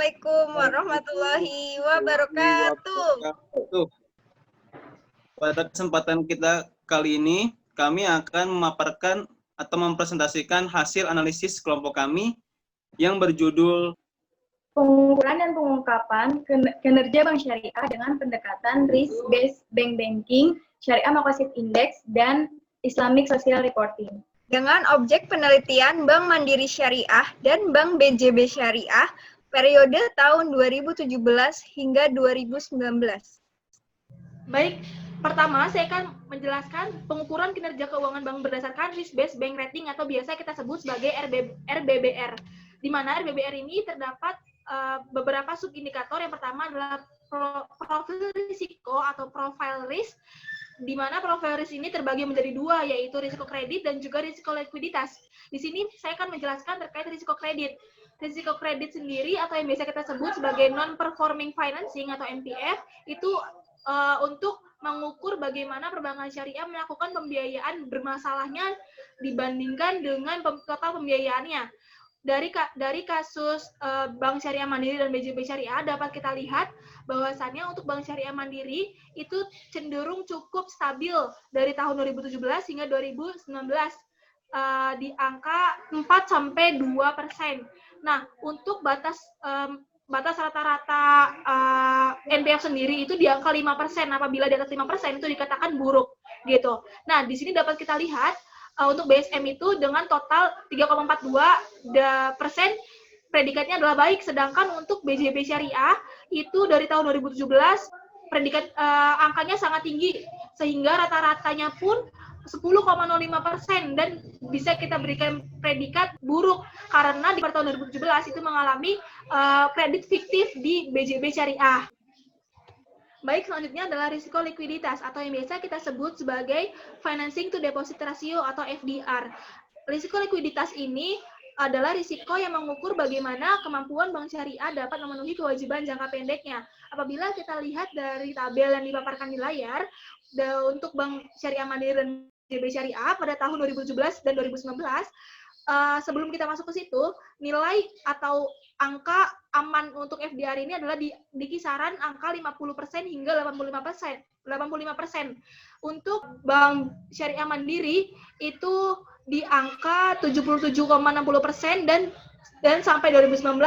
Assalamualaikum warahmatullahi wabarakatuh. Pada kesempatan kita kali ini, kami akan memaparkan atau mempresentasikan hasil analisis kelompok kami yang berjudul Pengukuran dan pengungkapan kinerja bank syariah dengan pendekatan risk-based bank banking, syariah Maqasid Index, dan Islamic Social Reporting. Dengan objek penelitian Bank Mandiri Syariah dan Bank BJB Syariah periode tahun 2017 hingga 2019. Baik, pertama saya akan menjelaskan pengukuran kinerja keuangan bank berdasarkan risk-based bank rating atau biasa kita sebut sebagai RBBR. Di mana RBBR ini terdapat beberapa subindikator. Yang pertama adalah profil risiko atau profile risk, di mana profil risk ini terbagi menjadi dua, yaitu risiko kredit dan juga risiko likuiditas. Di sini saya akan menjelaskan terkait risiko kredit. Risiko kredit sendiri atau yang biasa kita sebut sebagai non-performing financing atau NPF itu untuk mengukur bagaimana perbankan syariah melakukan pembiayaan bermasalahnya dibandingkan dengan total pembiayaannya. Dari kasus Bank Syariah Mandiri dan BJB Syariah dapat kita lihat bahwasannya untuk Bank Syariah Mandiri itu cenderung cukup stabil dari tahun 2017 hingga 2019 di angka 4-2%. Nah, untuk batas rata-rata NPF sendiri itu di angka 5%. Apabila di atas 5% itu dikatakan buruk gitu. Nah, di sini dapat kita lihat untuk BSM itu dengan total 3,42% predikatnya adalah baik, sedangkan untuk BJB Syariah itu dari tahun 2017 predikat angkanya sangat tinggi sehingga rata-ratanya pun 10,05% dan bisa kita berikan predikat buruk karena di tahun 2017 itu mengalami kredit fiktif di BJB Syariah. Baik, selanjutnya adalah risiko likuiditas atau yang biasa kita sebut sebagai financing to deposit ratio atau FDR. Risiko likuiditas ini adalah risiko yang mengukur bagaimana kemampuan bank syariah dapat memenuhi kewajiban jangka pendeknya. Apabila kita lihat dari tabel yang dipaparkan di layar, untuk Bank Syariah Mandiri dan BJB Syariah pada tahun 2017 dan 2019, sebelum kita masuk ke situ, nilai atau angka aman untuk FDR ini adalah di kisaran angka 50% hingga 85%. Untuk Bank Syariah Mandiri itu di angka 77,60% dan sampai 2019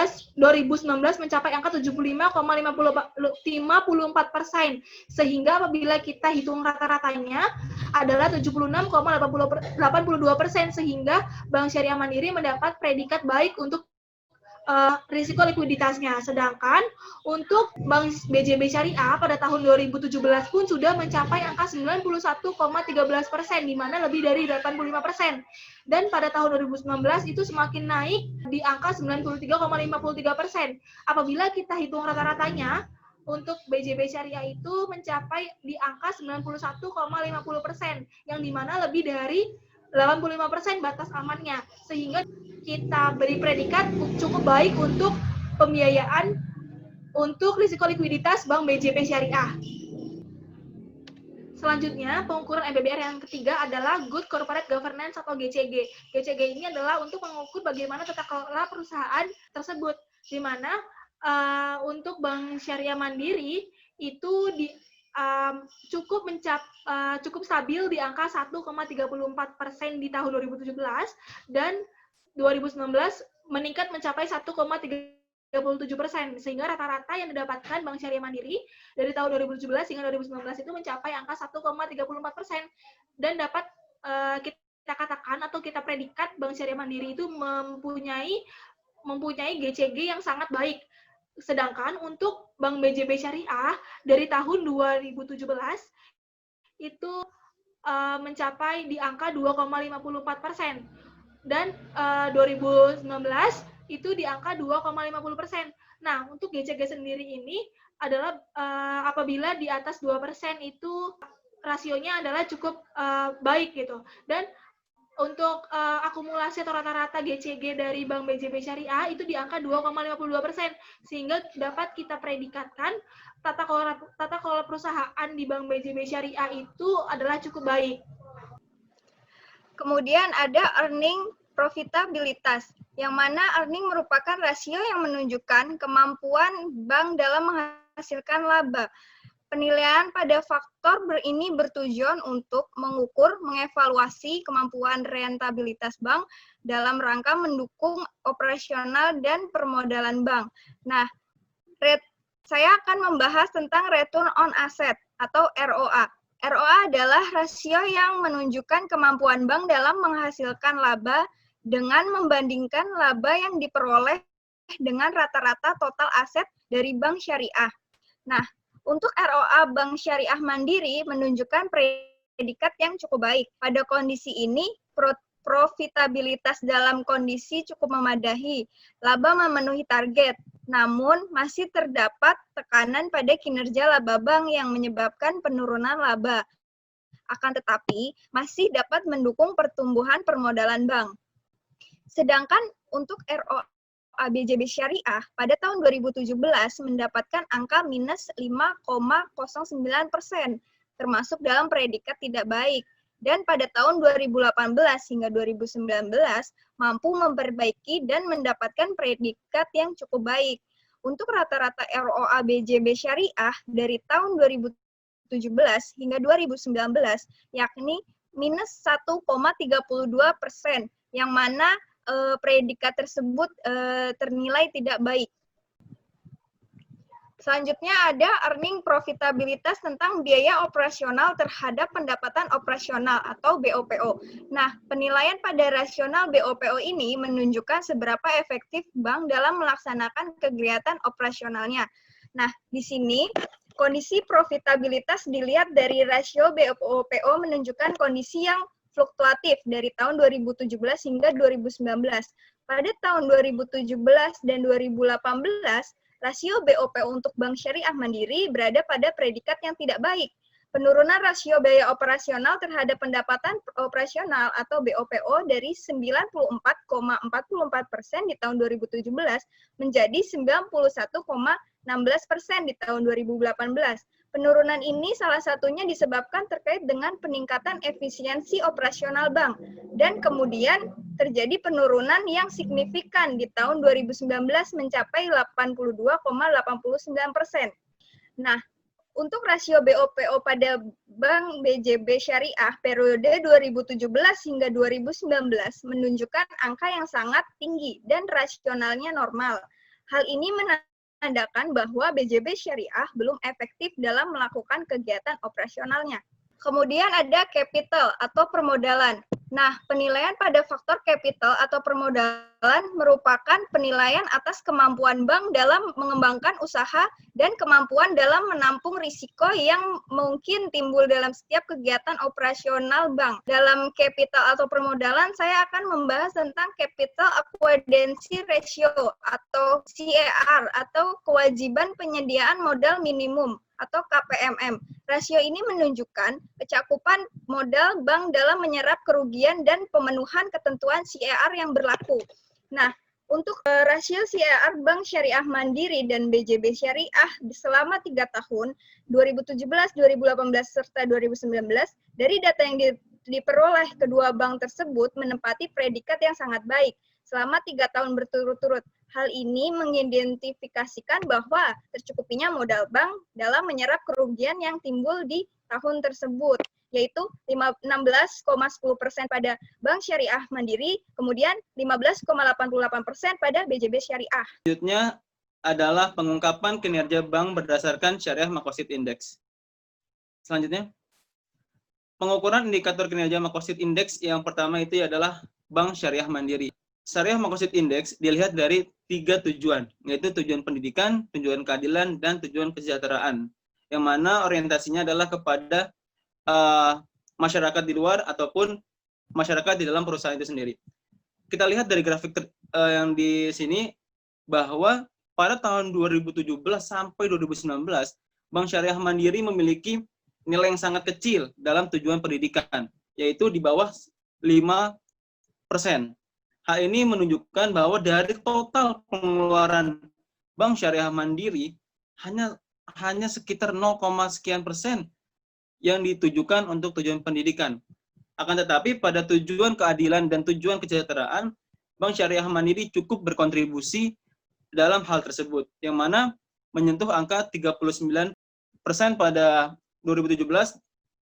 mencapai angka 75,54%, sehingga apabila kita hitung rata-ratanya adalah 76,82%, sehingga Bank Syariah Mandiri mendapat predikat baik untuk risiko likuiditasnya. Sedangkan untuk Bank BJB Syariah pada tahun 2017 pun sudah mencapai angka 91,13%, di mana lebih dari 85%. Dan pada tahun 2019 itu semakin naik di angka 93,53%. Apabila kita hitung rata-ratanya, untuk BJB Syariah itu mencapai di angka 91,50%, yang di mana lebih dari 85% batas amannya, sehingga kita beri predikat cukup baik untuk pembiayaan untuk risiko likuiditas Bank BJB Syariah. Selanjutnya, pengukuran RBBR yang ketiga adalah Good Corporate Governance atau GCG. GCG ini adalah untuk mengukur bagaimana tata kelola perusahaan tersebut, di mana untuk Bank Syariah Mandiri itu cukup stabil di angka 1,34% di tahun 2017 dan 2019 meningkat mencapai 1,37%, sehingga rata-rata yang didapatkan Bank Syariah Mandiri dari tahun 2017 hingga 2019 itu mencapai angka 1,34%, dan dapat kita katakan atau kita predikat Bank Syariah Mandiri itu mempunyai GCG yang sangat baik. Sedangkan untuk Bank BJB Syariah dari tahun 2017 itu mencapai di angka 2,54%. Dan 2019 itu di angka 2,50%. Nah, untuk GCG sendiri ini adalah apabila di atas 2% itu rasionya adalah cukup baik gitu. Dan untuk akumulasi atau rata-rata GCG dari Bank BJB Syariah itu di angka 2,52%, sehingga dapat kita predikatkan tata kelola perusahaan di Bank BJB Syariah itu adalah cukup baik. Kemudian ada earning profitabilitas, yang mana earning merupakan rasio yang menunjukkan kemampuan bank dalam menghasilkan laba. Penilaian pada faktor ini bertujuan untuk mengukur, mengevaluasi kemampuan rentabilitas bank dalam rangka mendukung operasional dan permodalan bank. Nah, saya akan membahas tentang return on asset atau ROA. ROA adalah rasio yang menunjukkan kemampuan bank dalam menghasilkan laba dengan membandingkan laba yang diperoleh dengan rata-rata total aset dari bank syariah. Nah, untuk ROA Bank Syariah Mandiri menunjukkan predikat yang cukup baik. Pada kondisi ini, profitabilitas dalam kondisi cukup memadahi. Laba memenuhi target, namun masih terdapat tekanan pada kinerja laba bank yang menyebabkan penurunan laba. Akan tetapi, masih dapat mendukung pertumbuhan permodalan bank. Sedangkan untuk ROA BJB Syariah pada tahun 2017 mendapatkan angka minus 5,09%, termasuk dalam predikat tidak baik. Dan pada tahun 2018 hingga 2019 mampu memperbaiki dan mendapatkan predikat yang cukup baik. Untuk rata-rata ROA BJB Syariah dari tahun 2017 hingga 2019, yakni minus 1,32%, yang mana predikat tersebut ternilai tidak baik. Selanjutnya ada earning profitabilitas tentang biaya operasional terhadap pendapatan operasional atau BOPO. Nah, penilaian pada rasional BOPO ini menunjukkan seberapa efektif bank dalam melaksanakan kegiatan operasionalnya. Nah, di sini kondisi profitabilitas dilihat dari rasio BOPO menunjukkan kondisi yang fluktuatif dari tahun 2017 hingga 2019. Pada tahun 2017 dan 2018, rasio BOPO untuk Bank Syariah Mandiri berada pada predikat yang tidak baik. Penurunan rasio biaya operasional terhadap pendapatan operasional atau BOPO dari 94,44% di tahun 2017 menjadi 91,16% di tahun 2018. Penurunan ini salah satunya disebabkan terkait dengan peningkatan efisiensi operasional bank, dan kemudian terjadi penurunan yang signifikan di tahun 2019 mencapai 82,89%. Nah, untuk rasio BOPO pada Bank BJB Syariah periode 2017 hingga 2019 menunjukkan angka yang sangat tinggi dan rasionalnya normal. Hal ini menandakan bahwa BJB Syariah belum efektif dalam melakukan kegiatan operasionalnya. Kemudian ada capital atau permodalan. Nah, penilaian pada faktor capital atau permodalan merupakan penilaian atas kemampuan bank dalam mengembangkan usaha dan kemampuan dalam menampung risiko yang mungkin timbul dalam setiap kegiatan operasional bank. Dalam capital atau permodalan, saya akan membahas tentang capital acquisition ratio atau CAR atau kewajiban penyediaan modal minimum atau KPMM. Rasio ini menunjukkan kecakupan modal bank dalam menyerap kerugian dan pemenuhan ketentuan CAR yang berlaku. Nah, untuk rasio CAR Bank Syariah Mandiri dan BJB Syariah selama 3 tahun, 2017, 2018, serta 2019, dari data yang diperoleh kedua bank tersebut menempati predikat yang sangat baik selama 3 tahun berturut-turut. Hal ini mengidentifikasikan bahwa tercukupinya modal bank dalam menyerap kerugian yang timbul di tahun tersebut, yaitu 16,10% pada Bank Syariah Mandiri, kemudian 15,88% pada BJB Syariah. Selanjutnya adalah pengungkapan kinerja bank berdasarkan Syariah Makosid Index. Selanjutnya, pengukuran indikator kinerja Makosid Index yang pertama itu adalah Bank Syariah Mandiri. Syariah Makosid Index dilihat dari 3 tujuan, yaitu tujuan pendidikan, tujuan keadilan, dan tujuan kesejahteraan, yang mana orientasinya adalah kepada masyarakat di luar ataupun masyarakat di dalam perusahaan itu sendiri. Kita lihat dari grafik yang di sini bahwa pada tahun 2017 sampai 2019, Bank Syariah Mandiri memiliki nilai yang sangat kecil dalam tujuan pendidikan, yaitu di bawah 5%. Hal ini menunjukkan bahwa dari total pengeluaran Bank Syariah Mandiri hanya sekitar 0, sekian persen yang ditujukan untuk tujuan pendidikan. Akan tetapi pada tujuan keadilan dan tujuan kesejahteraan, Bank Syariah Mandiri cukup berkontribusi dalam hal tersebut, yang mana menyentuh angka 39% pada 2017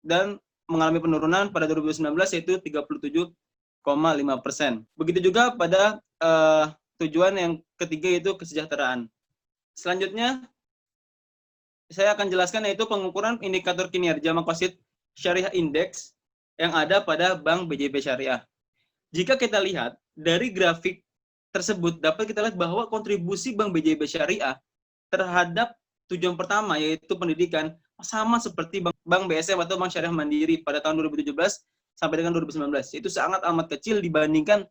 dan mengalami penurunan pada 2019 yaitu 37,5%. Begitu juga pada tujuan yang ketiga yaitu kesejahteraan. Selanjutnya saya akan jelaskan yaitu pengukuran indikator kinerja Makosid Syariah Index yang ada pada Bank BJB Syariah. Jika kita lihat dari grafik tersebut dapat kita lihat bahwa kontribusi Bank BJB Syariah terhadap tujuan pertama yaitu pendidikan sama seperti Bank BSM atau Bank Syariah Mandiri pada tahun 2017 sampai dengan 2019. Itu sangat amat kecil dibandingkan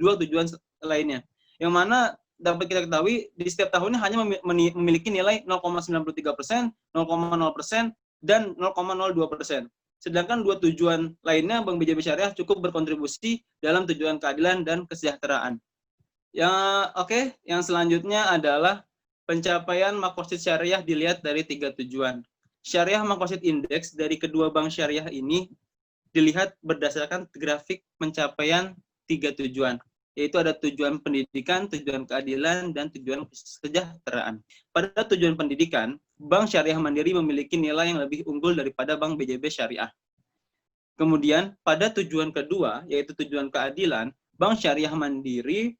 dua tujuan lainnya. Yang mana dapat kita ketahui di setiap tahunnya hanya memiliki nilai 0,93%, 0,0%, dan 0,02%. Sedangkan dua tujuan lainnya Bank BJB Syariah cukup berkontribusi dalam tujuan keadilan dan kesejahteraan. Yang selanjutnya adalah pencapaian Makosid Syariah dilihat dari 3 tujuan. Syariah Makosid Index dari kedua bank syariah ini dilihat berdasarkan grafik pencapaian 3 tujuan, yaitu ada tujuan pendidikan, tujuan keadilan, dan tujuan kesejahteraan. Pada tujuan pendidikan, Bank Syariah Mandiri memiliki nilai yang lebih unggul daripada Bank BJB Syariah. Kemudian, pada tujuan kedua, yaitu tujuan keadilan, Bank Syariah Mandiri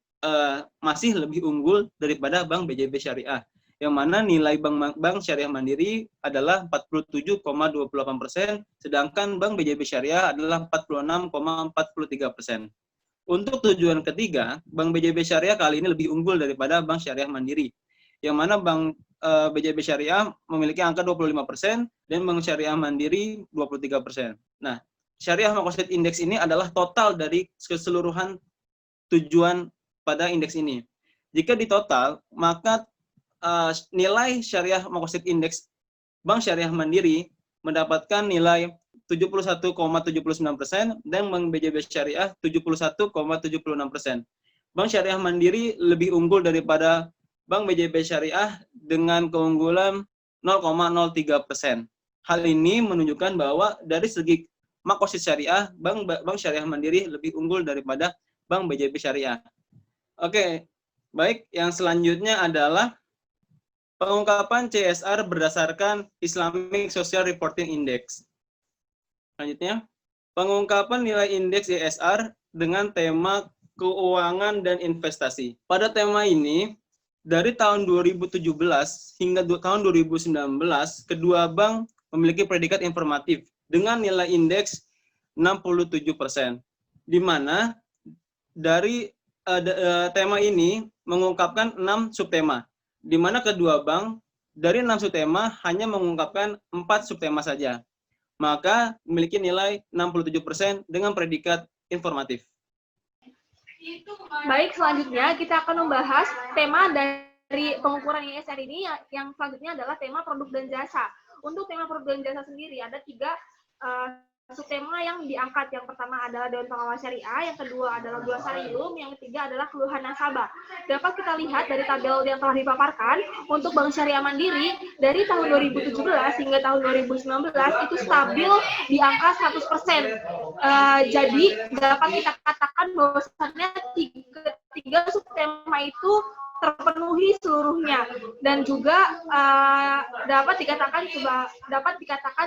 masih lebih unggul daripada Bank BJB Syariah, yang mana nilai Bank Syariah Mandiri adalah 47,28%, sedangkan Bank BJB Syariah adalah 46,43%. Untuk tujuan ketiga, Bank BJB Syariah kali ini lebih unggul daripada Bank Syariah Mandiri, yang mana Bank BJB Syariah memiliki angka 25% dan Bank Syariah Mandiri 23%. Nah, Syariah Makosid Index ini adalah total dari keseluruhan tujuan pada indeks ini. Jika ditotal, maka nilai Syariah Makosid Index Bank Syariah Mandiri mendapatkan nilai 71,79% dan Bank BJB Syariah 71,76%. Bank Syariah Mandiri lebih unggul daripada Bank BJB Syariah dengan keunggulan 0,03%. Hal ini menunjukkan bahwa dari segi Makosid Syariah, Bank Syariah Mandiri lebih unggul daripada Bank BJB Syariah. Oke, baik. Yang selanjutnya adalah pengungkapan CSR berdasarkan Islamic Social Reporting Index. Selanjutnya, pengungkapan nilai indeks CSR dengan tema keuangan dan investasi. Pada tema ini, dari tahun 2017 hingga tahun 2019, kedua bank memiliki predikat informatif dengan nilai indeks 67%, di mana dari tema ini mengungkapkan 6 subtema, di mana kedua bank dari 6 subtema hanya mengungkapkan 4 subtema saja. Maka memiliki nilai 67% dengan predikat informatif. Baik, selanjutnya kita akan membahas tema dari pengukuran ISR ini yang selanjutnya adalah tema produk dan jasa. Untuk tema produk dan jasa sendiri ada 3 subtema yang diangkat. Yang pertama adalah Dewan Pengawas Syariah, yang kedua adalah Glossarium, yang ketiga adalah keluhan nasabah. Dapat kita lihat dari tabel yang telah dipaparkan, untuk Bank Syariah Mandiri dari tahun 2017 hingga tahun 2019 itu stabil di angka 100%. Jadi dapat kita katakan bahwasannya tiga subtema itu terpenuhi seluruhnya, dan juga dapat dikatakan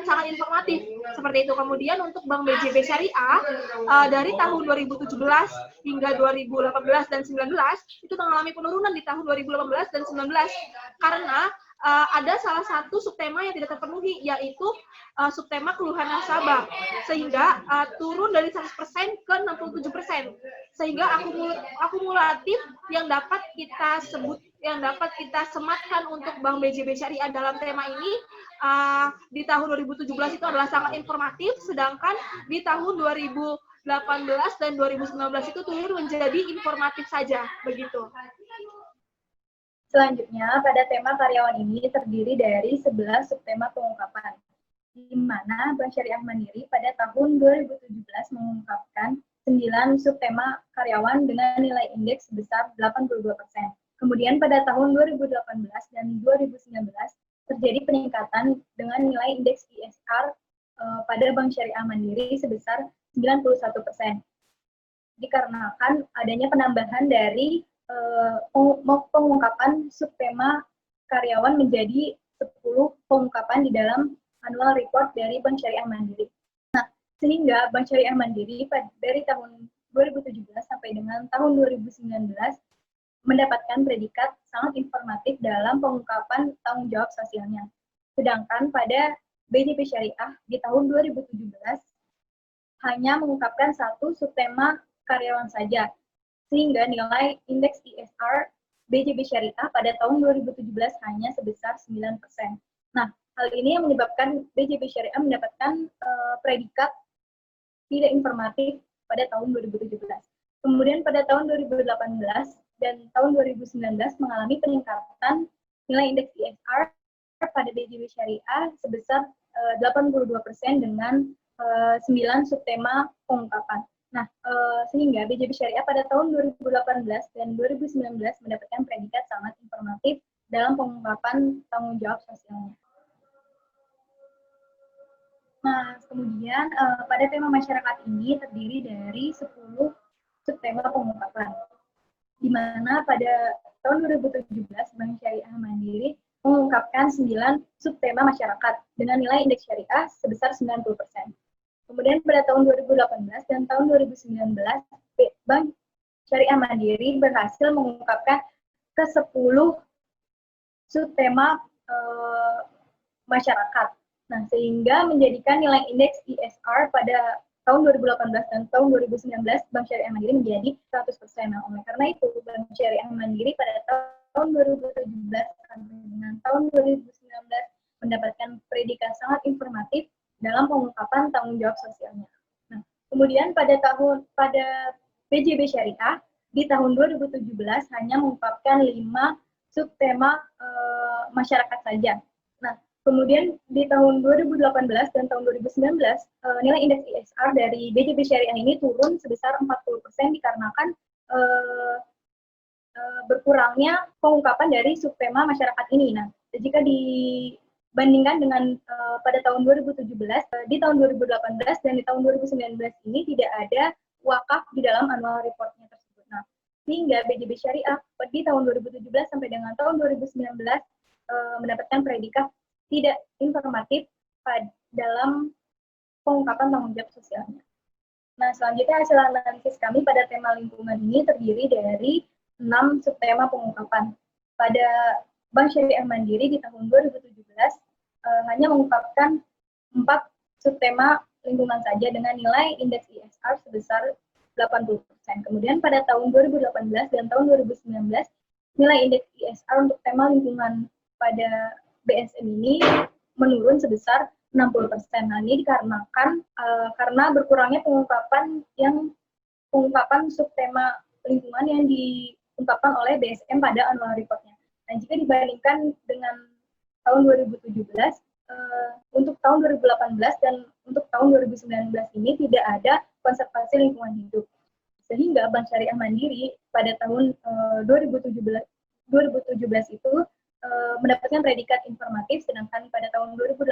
sangat informatif seperti itu. Kemudian untuk Bank BJB Syariah dari tahun 2017 hingga 2018 dan 2019 itu mengalami penurunan di tahun 2018 dan 2019 karena ada salah satu subtema yang tidak terpenuhi, yaitu subtema keluhan nasabah, sehingga turun dari 100% ke 67%, sehingga akumulatif yang dapat kita sematkan untuk Bank BJB Syariah dalam tema ini di tahun 2017 itu adalah sangat informatif, sedangkan di tahun 2018 dan 2019 itu turun menjadi informatif saja, begitu. Selanjutnya, pada tema karyawan ini terdiri dari 11 subtema pengungkapan, di mana Bank Syariah Mandiri pada tahun 2017 mengungkapkan 9 subtema karyawan dengan nilai indeks sebesar 82%. Kemudian pada tahun 2018 dan 2019 terjadi peningkatan dengan nilai indeks ISR pada Bank Syariah Mandiri sebesar 91%. dikarenakan adanya penambahan dari pengungkapan subtema karyawan menjadi 10 pengungkapan di dalam annual report dari Bank Syariah Mandiri. Nah, sehingga Bank Syariah Mandiri dari tahun 2017 sampai dengan tahun 2019 mendapatkan predikat sangat informatif dalam pengungkapan tanggung jawab sosialnya. Sedangkan pada BJB Syariah di tahun 2017 hanya mengungkapkan satu subtema karyawan saja, sehingga nilai indeks ISR BJB Syariah pada tahun 2017 hanya sebesar 9%. Nah, hal ini yang menyebabkan BJB Syariah mendapatkan predikat tidak informatif pada tahun 2017. Kemudian pada tahun 2018 dan tahun 2019 mengalami peningkatan nilai indeks ISR pada BJB Syariah sebesar 82% dengan 9 subtema pengungkapan. Nah, sehingga BJB Syariah pada tahun 2018 dan 2019 mendapatkan predikat sangat informatif dalam pengungkapan tanggung jawab sosialnya. Nah, kemudian pada tema masyarakat ini terdiri dari 10 subtema pengungkapan, di mana pada tahun 2017 Bank Syariah Mandiri mengungkapkan 9 subtema masyarakat dengan nilai indeks syariah sebesar 90%. Kemudian pada tahun 2018 dan tahun 2019, Bank Syariah Mandiri berhasil mengungkapkan ke 10 subtema masyarakat. Nah, sehingga menjadikan nilai indeks ISR pada tahun 2018 dan tahun 2019 Bank Syariah Mandiri menjadi 100%. Nah, oleh karena itu, Bank Syariah Mandiri pada tahun 2017 sampai dengan tahun 2019 mendapatkan predikat sangat informatif dalam pengungkapan tanggung jawab sosialnya. Nah, kemudian pada BJB Syariah di tahun 2017 hanya mengungkapkan 5 subtema masyarakat saja. Nah, kemudian di tahun 2018 dan tahun 2019 nilai indeks ISR dari BJB Syariah ini turun sebesar 40% dikarenakan berkurangnya pengungkapan dari subtema masyarakat ini. Nah, jika dibandingkan dengan pada tahun 2017, di tahun 2018 dan di tahun 2019 ini tidak ada wakaf di dalam annual report-nya tersebut. Nah, sehingga BJB Syariah di tahun 2017 sampai dengan tahun 2019 mendapatkan predikat tidak informatif dalam pengungkapan tanggung jawab sosialnya. Nah, selanjutnya hasil analisis kami pada tema lingkungan ini terdiri dari 6 subtema pengungkapan. Pada Bank Syariah Mandiri di tahun 2017 hanya mengungkapkan 4 subtema lingkungan saja dengan nilai indeks ISR sebesar 80%. Kemudian pada tahun 2018 dan tahun 2019 nilai indeks ISR untuk tema lingkungan pada BSM ini menurun sebesar 60%. Nah, ini dikarenakan karena berkurangnya pengungkapan subtema lingkungan yang diungkapkan oleh BSM pada annual report-nya. Nah, jika dibandingkan dengan tahun 2017, untuk tahun 2018 dan untuk tahun 2019 ini tidak ada konservasi lingkungan hidup. Sehingga Bank Syariah Mandiri pada tahun 2017 itu mendapatkan predikat informatif, sedangkan pada tahun 2018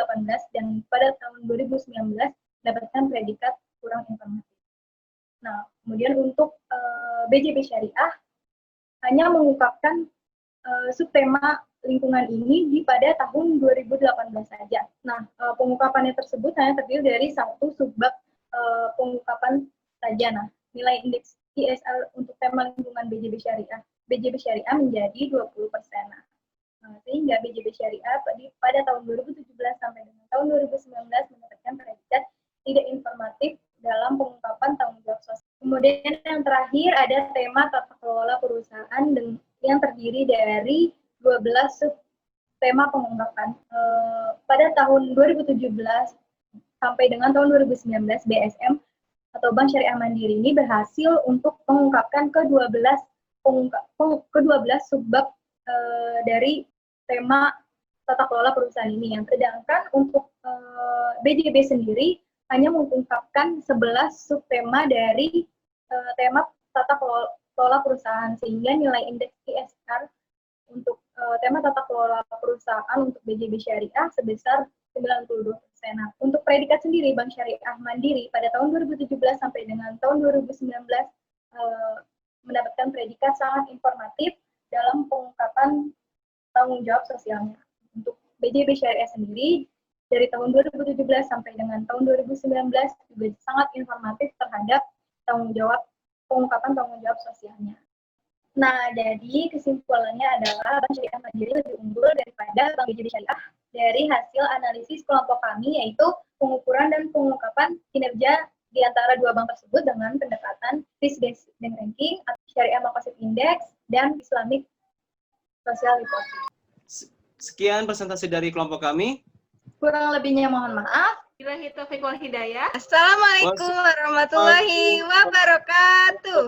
dan pada tahun 2019 mendapatkan predikat kurang informatif. Nah, kemudian untuk BJB Syariah hanya mengungkapkan subtema lingkungan ini pada tahun 2018 saja. Nah, pengungkapannya tersebut hanya terdiri dari satu subbab pengungkapan saja. Nah, nilai indeks ISR untuk tema lingkungan BJB Syariah menjadi 20%. Sehingga BJB Syariah pada tahun 2017 sampai dengan tahun 2019 mendapatkan predikat tidak informatif dalam pengungkapan tanggung jawab sosial. Kemudian yang terakhir ada tema tata kelola perusahaan yang terdiri dari 12 subtema pengungkapan. Pada tahun 2017 sampai dengan tahun 2019 BSM atau Bank Syariah Mandiri ini berhasil untuk mengungkapkan ke-12 subbab dari tema tata kelola perusahaan ini. Yang sedangkan untuk BJB sendiri hanya mengungkapkan 11 subtema dari tema tata kelola perusahaan, sehingga nilai indeks ISR untuk tema tata kelola perusahaan untuk BJB Syariah sebesar 92%. Nah, untuk predikat sendiri Bank Syariah Mandiri pada tahun 2017 sampai dengan tahun 2019 mendapatkan predikat sangat informatif dalam pengungkapan tanggung jawab sosialnya. Untuk BJB Syariah sendiri, dari tahun 2017 sampai dengan tahun 2019 juga sangat informatif terhadap pengungkapan tanggung jawab sosialnya. Nah, jadi kesimpulannya adalah Bank Syariah Mandiri lebih unggul daripada Bank BJB Syariah dari hasil analisis kelompok kami, yaitu pengukuran dan pengungkapan kinerja di antara dua bank tersebut dengan pendekatan risk-based bank ranking, Syariah Maqasid Index, dan Islamic Social Reporting. Sekian presentasi dari kelompok kami. Kurang lebihnya mohon maaf. Billahi taufiq wal hidayah. Assalamualaikum warahmatullahi wabarakatuh.